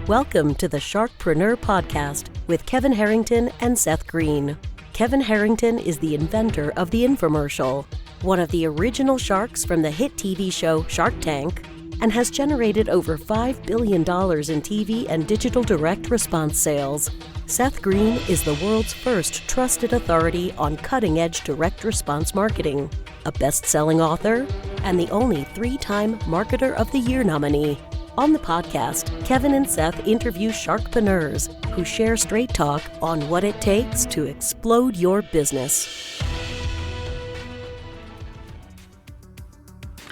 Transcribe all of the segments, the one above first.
Welcome to the Sharkpreneur Podcast with Kevin Harrington and Seth Green. Kevin Harrington is the inventor of the infomercial, one of the original sharks from the hit TV show Shark Tank, and has generated over $5 billion in TV and digital direct response sales. Seth Green is the world's first trusted authority on cutting-edge direct response marketing, a best-selling author, and the only 3-time Marketer of the Year nominee. On the podcast, Kevin and Seth interview sharkpreneurs who share straight talk on what it takes to explode your business.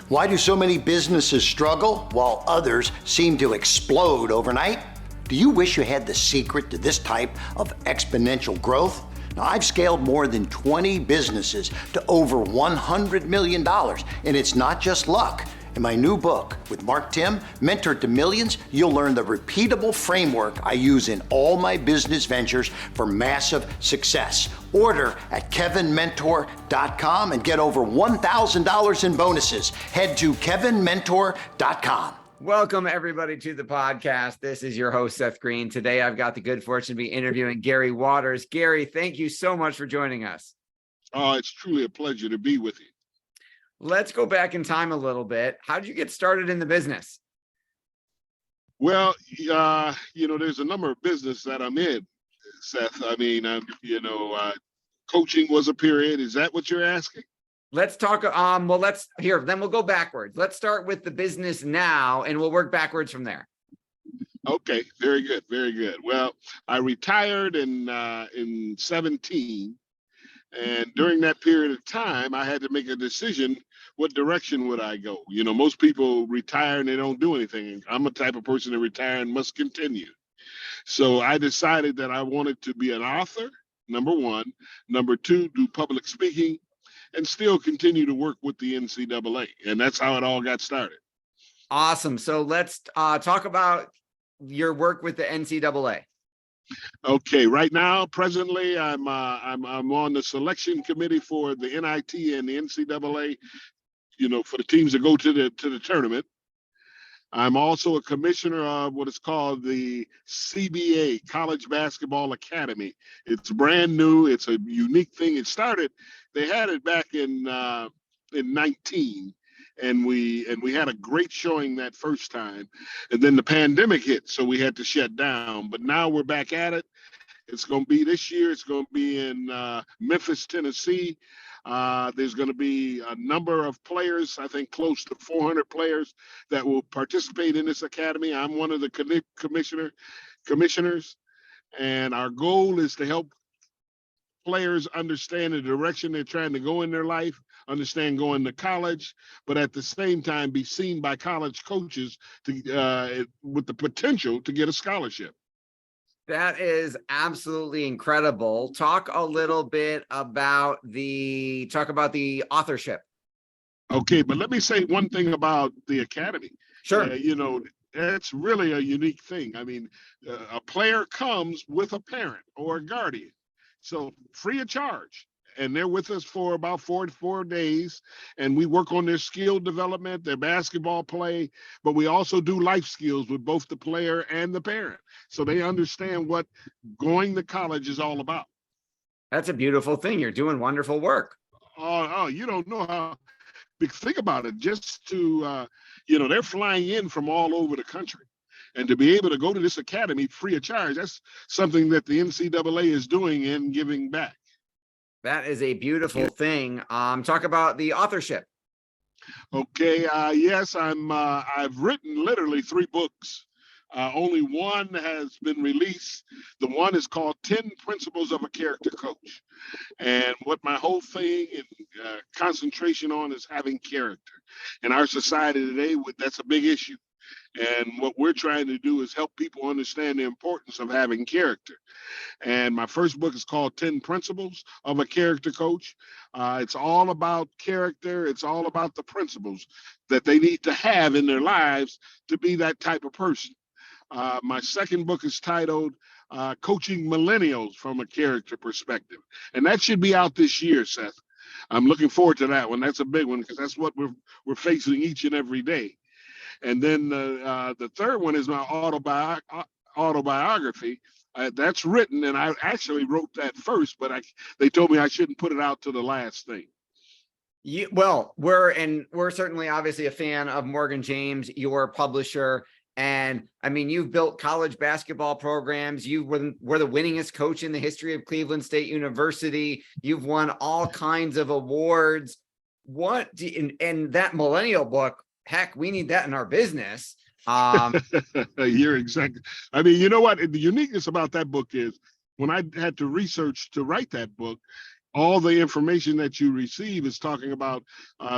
Why do so many businesses struggle while others seem to explode overnight? Do you wish you had the secret to this type of exponential growth? Now, I've scaled more than 20 businesses to over $100 million, and it's not just luck. In my new book with Mark Timm, Mentor to Millions, you'll learn the repeatable framework I use in all my business ventures for massive success. Order at kevinmentor.com and get over $1,000 in bonuses. Head to kevinmentor.com. Welcome, everybody, to the podcast. This is your host, Seth Green. Today, I've got the good fortune to be interviewing Gary Waters. Gary, thank you so much for joining us. Oh, it's truly a pleasure to be with you. Let's go back in time a little bit. How did you get started in the business? Well, there's a number of business that I'm in, Seth. I mean, coaching was a period. Is that what you're asking? Let's talk. Then we'll go backwards. Let's start with the business now, and we'll work backwards from there. Okay, very good, very good. Well, I retired in 17, and during that period of time, I had to make a decision. What direction would I go? You know, most people retire and they don't do anything. I'm a type of person that retire and must continue. So I decided that I wanted to be an author, number one. Number two, do public speaking, and still continue to work with the NCAA. And that's how it all got started. Awesome. So let's talk about your work with the NCAA. Okay, right now, presently, I'm on the selection committee for the NIT and the NCAA, for the teams that go to the tournament. I'm also a commissioner of what is called the CBA, College Basketball Academy. It's brand new. It's a unique thing. They had it back in 19, and we had a great showing that first time. And then the pandemic hit, so we had to shut down. But now we're back at it. It's going to be this year. It's going to be in Memphis, Tennessee. There's going to be a number of players, I think close to 400 players that will participate in this academy. I'm one of the commissioners, and our goal is to help players understand the direction they're trying to go in their life, understand going to college, but at the same time be seen by college coaches with the potential to get a scholarship. That is absolutely incredible. Talk a little bit about the authorship. Okay, but let me say one thing about the academy. Sure. That's really a unique thing. I mean, a player comes with a parent or a guardian, so free of charge. And they're with us for about 4 days, and we work on their skill development, their basketball play, but we also do life skills with both the player and the parent, so they understand what going to college is all about. That's a beautiful thing. You're doing wonderful work. Oh, you don't know how. Think about it. Just to, they're flying in from all over the country. And to be able to go to this academy free of charge, that's something that the NCAA is doing and giving back. That is a beautiful thing. Talk about the authorship. Okay. Yes, I've written literally 3 books. Only one has been released. The one is called 10 Principles of a Character Coach. And what my whole thing and concentration on is having character. In our society today, that's a big issue. And what we're trying to do is help people understand the importance of having character. And my first book is called 10 Principles of a Character Coach. It's all about character. It's all about the principles that they need to have in their lives to be that type of person. My second book is titled Coaching Millennials from a Character Perspective. And that should be out this year, Seth. I'm looking forward to that one. That's a big one because that's what we're facing each and every day. And then the third one is my autobiography. That's written, and I actually wrote that first, but they told me I shouldn't put it out to the last thing. Well, we're certainly obviously a fan of Morgan James, your publisher. And I mean, you've built college basketball programs. You were the winningest coach in the history of Cleveland State University. You've won all kinds of awards. And that millennial book, heck, we need that in our business. You're exactly. I mean, you know what? The uniqueness about that book is when I had to research to write that book, all the information that you receive is talking about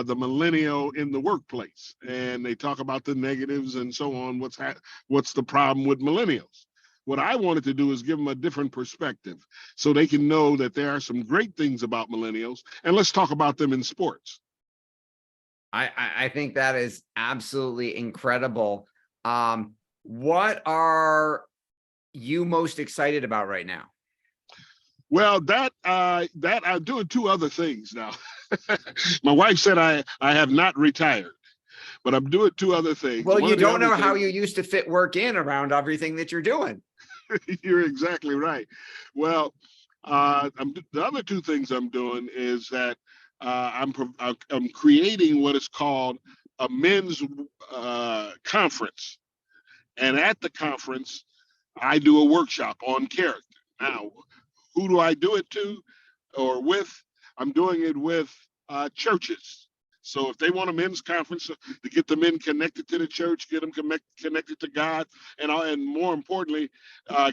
the millennial in the workplace, and they talk about the negatives and so on. What's the problem with millennials? What I wanted to do is give them a different perspective so they can know that there are some great things about millennials, and let's talk about them in sports. I think that is absolutely incredible. What are you most excited about right now? Well, that I'm doing two other things now. My wife said I have not retired, but I'm doing two other things. Well, you don't know how you used to fit work in around everything that you're doing. You're exactly right. Well, the other two things I'm doing is that I'm creating what is called a men's conference, and at the conference, I do a workshop on character. Now, who do I do it to or with? I'm doing it with churches. So if they want a men's conference to get the men connected to the church, get them connected to God, and more importantly,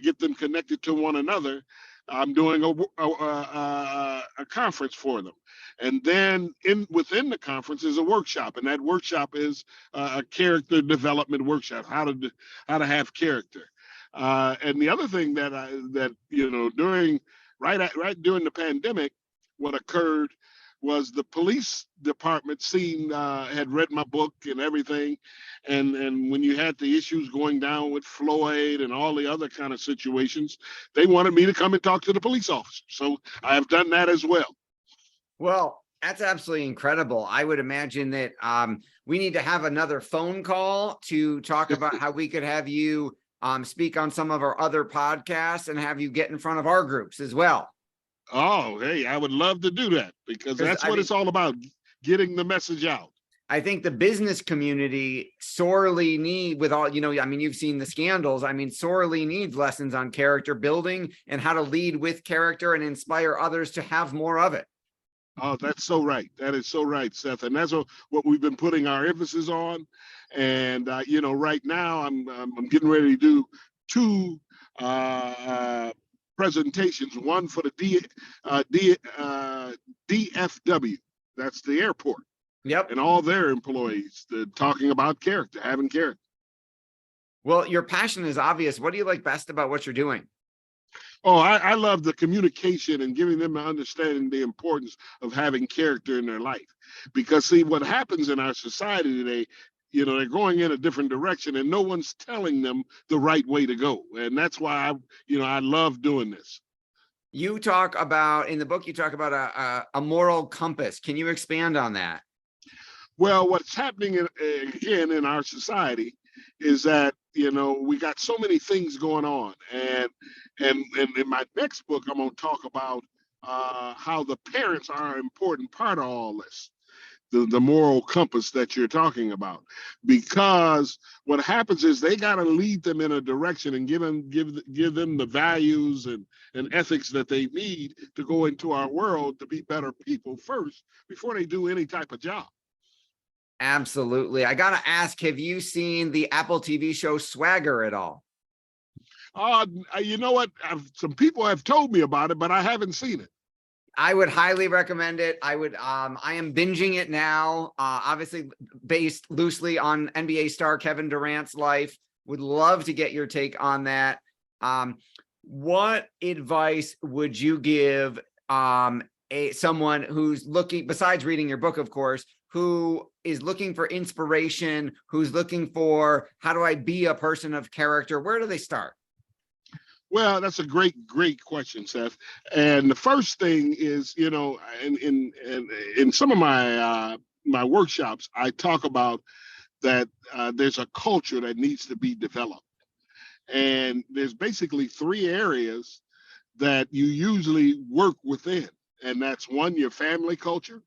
get them connected to one another, I'm doing a conference for them. And then within the conference is a workshop, and that workshop is a character development workshop, how to have character. And the other thing that during the pandemic, what occurred was the police department had read my book and everything, and when you had the issues going down with Floyd and all the other kind of situations, they wanted me to come and talk to the police officers. So I have done that as well. Well, that's absolutely incredible. I would imagine that we need to have another phone call to talk about how we could have you speak on some of our other podcasts and have you get in front of our groups as well. Oh, hey, I would love to do that because that's what it's all about, getting the message out. I think the business community sorely you've seen the scandals. I mean, sorely needs lessons on character building and how to lead with character and inspire others to have more of it. Oh, that's so right. That is so right, Seth. And that's what we've been putting our emphasis on. And, right now I'm getting ready to do two presentations, one for the DFW, that's the airport. Yep. And all their employees, talking about character, having character. Well, your passion is obvious. What do you like best about what you're doing? Oh, I love the communication and giving them an understanding the importance of having character in their life. Because see, what happens in our society today, they're going in a different direction and no one's telling them the right way to go. And that's why I love doing this. You talk about, in the book, you talk about a moral compass. Can you expand on that? Well, what's happening again in our society is that, we got so many things going on. And in my next book, I'm going to talk about how the parents are an important part of all this, the moral compass that you're talking about. Because what happens is they got to lead them in a direction and give them the values and ethics that they need to go into our world to be better people first before they do any type of job. Absolutely. I got to ask, have you seen the Apple TV show Swagger at all? You know what? Some people have told me about it, but I haven't seen it. I would highly recommend it. I am binging it now, obviously based loosely on NBA star Kevin Durant's life. Would love to get your take on that. What advice would you give someone who's looking, besides reading your book, of course, who is looking for inspiration, who's looking for, how do I be a person of character? Where do they start? Well, that's a great question, Seth. And the first thing is, in some of my workshops, I talk about that there's a culture that needs to be developed. And there's basically three areas that you usually work within. And that's one, your family culture,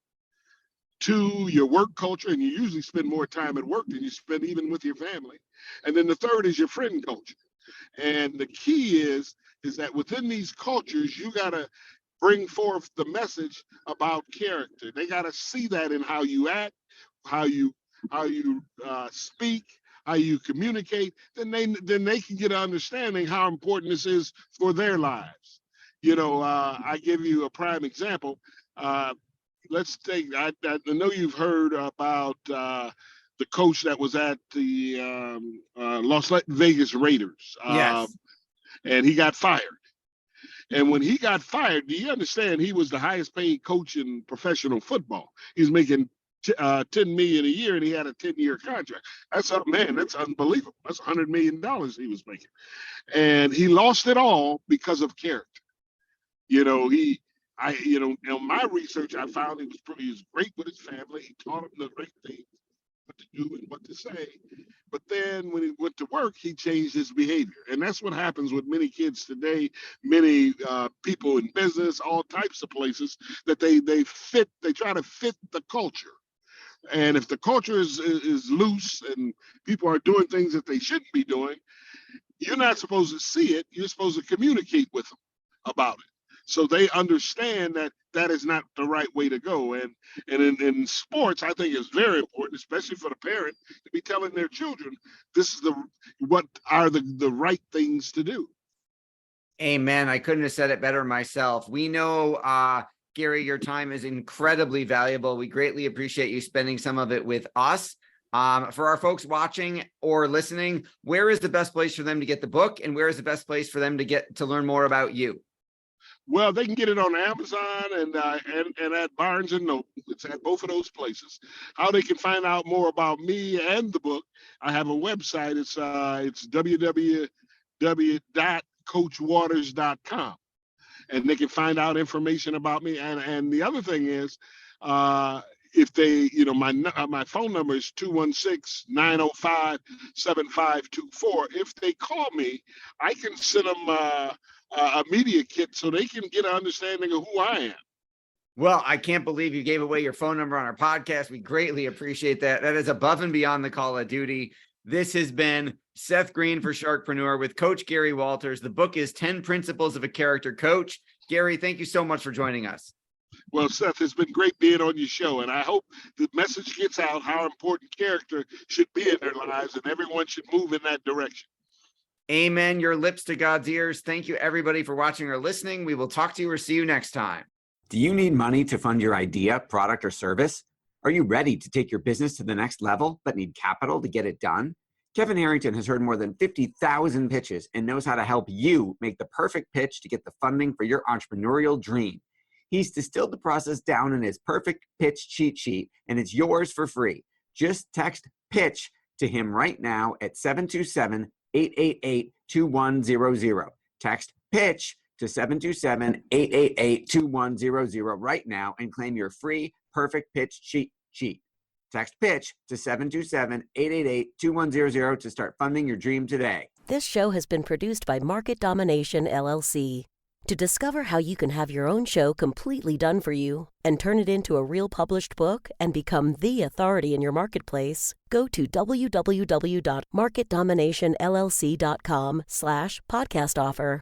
two, your work culture, and you usually spend more time at work than you spend even with your family. And then the third is your friend culture. And the key is that within these cultures, you gotta bring forth the message about character. They gotta see that in how you act, how you speak, how you communicate. Then they can get an understanding how important this is for their lives. I give you a prime example. Let's take. I know you've heard about the coach that was at the Las Vegas Raiders. Yes. And he got fired. And when he got fired, do you understand he was the highest paid coach in professional football? He's making $10 million a year, and he had a 10-year contract. That's unbelievable. That's $100 million he was making. And he lost it all because of character. In my research, I found he was great with his family. He taught him the right things, what to do and what to say. But then when he went to work, he changed his behavior. And that's what happens with many kids today, many people in business, all types of places, that they try to fit the culture. And if the culture is loose and people are doing things that they shouldn't be doing, you're not supposed to see it. You're supposed to communicate with them about it, so they understand that is not the right way to go. And in sports, I think it's very important, especially for the parent, to be telling their children this is what are the right things to do. Amen. I couldn't have said it better myself. We know, Gary, your time is incredibly valuable. We greatly appreciate you spending some of it with us. For our folks watching or listening, where is the best place for them to get the book, and where is the best place for them to learn more about you? Well, they can get it on Amazon and at Barnes and Noble. It's at both of those places. How they can find out more about me and the book, I have a website. It's www.coachwaters.com, and they can find out information about me. And the other thing is, if they, my phone number is 216-905-7524. If they call me, I can send them a media kit so they can get an understanding of who I am. Well, I can't believe you gave away your phone number on our podcast. We greatly appreciate that. That is above and beyond the call of duty. This has been Seth Green for Sharkpreneur with Coach Gary Walters. The book is 10 Principles of a Character Coach. Gary, thank you so much for joining us. Well, Seth, it's been great being on your show, and I hope the message gets out how important character should be in their lives, and everyone should move in that direction. Amen. Your lips to God's ears. Thank you, everybody, for watching or listening. We will talk to you or see you next time. Do you need money to fund your idea, product, or service? Are you ready to take your business to the next level but need capital to get it done? Kevin Harrington has heard more than 50,000 pitches and knows how to help you make the perfect pitch to get the funding for your entrepreneurial dream. He's distilled the process down in his perfect pitch cheat sheet, and it's yours for free. Just text PITCH to him right now at 727-888-2100. Text PITCH to 727-888-2100 right now and claim your free perfect pitch cheat sheet. Text PITCH to 727-888-2100 to start funding your dream today. This show has been produced by Market Domination, LLC. To discover how you can have your own show completely done for you and turn it into a real published book and become the authority in your marketplace, go to www.marketdominationllc.com/podcast offer.